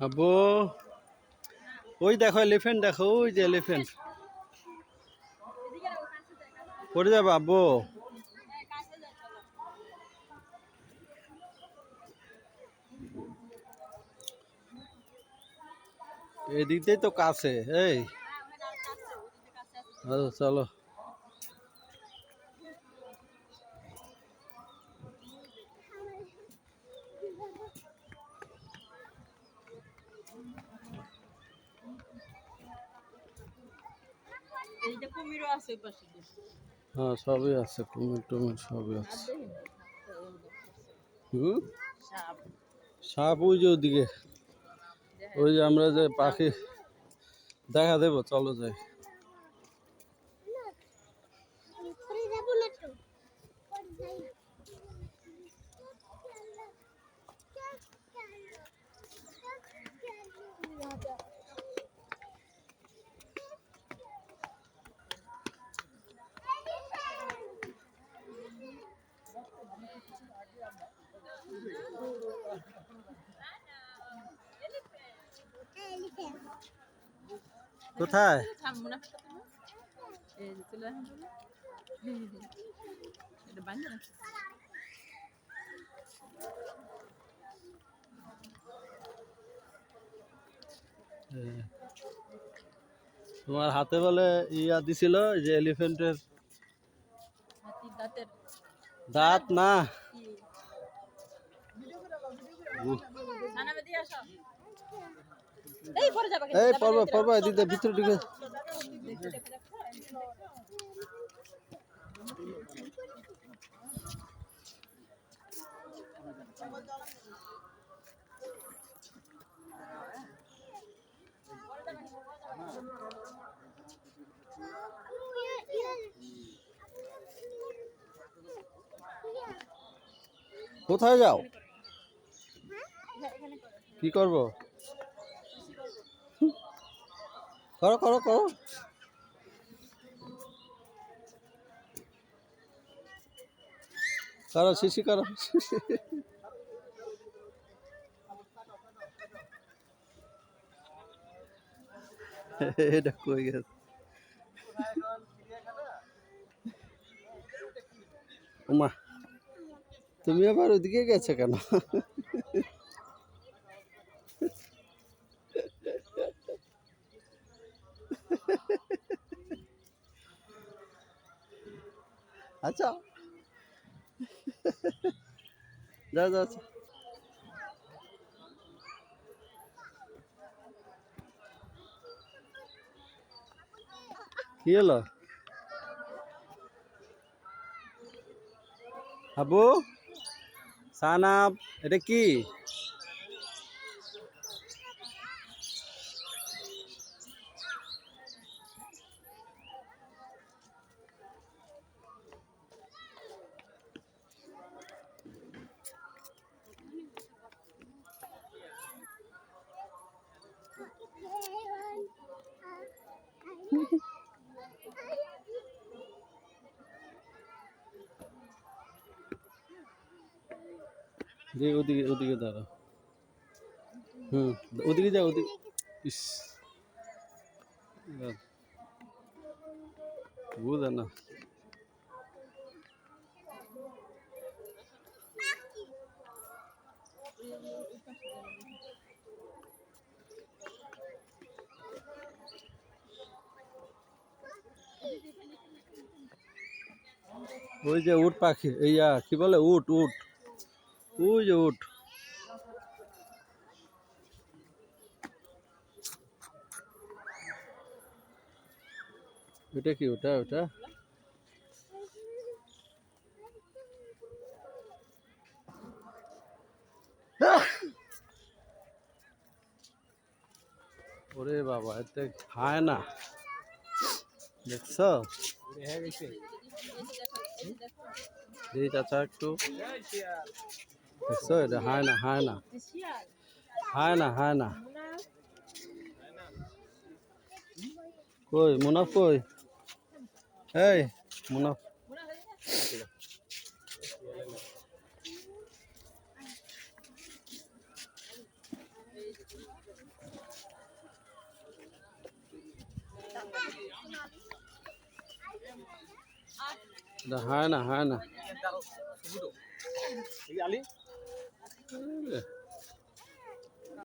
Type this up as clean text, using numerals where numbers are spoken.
আব্বু ওই দেখো এলিফ্যান্ট, দেখো ওই যে এলিফ্যান্ট। পড়ে যাবে আব্বু। এদিক দিয়ে তো কাছে। এই চলো। হ্যাঁ সবই আছে, কুমির টুমির সবই আছে। সাপ ওই যে ওদিকে, ওই যে আমরা যে পাখি দেখা দেবো, চলো যাই। কোথায়? তোমার হাতে বলে ইয়া দিছিল যে এলিফ্যান্টের দাঁত না। এই পড়বা পড়বা, এদিকে ভিতরে ঢুকে। কোথায় যাও? কি করবো? করো করো করো। করো শিশি করো। এটা কই গেছে? ওমা, তুমি আবার ওদিকে গেছো কেন? আচ্ছা যাও যাও। কি হলো আবু? সানাপ, এটা কি? ওদিকে ওদিকে দাঁড়াও। ওদিকে যাও ওদিকে। ইস, বুঝে না। ওই যে উট পাখি, ইয়া কি বলে, উট উট, ওই যে উট। ওটা কি? ওটা ওটা ওরে বাবা, এটা খায় না, দেখছো? এই চাচা একটু দেখছো, এটা হায় না, হায় না, হায় না, হায় না। কই মুনাফ কই? এই মুনাফ, এটা হয় না, হয় না। আলি এই রে।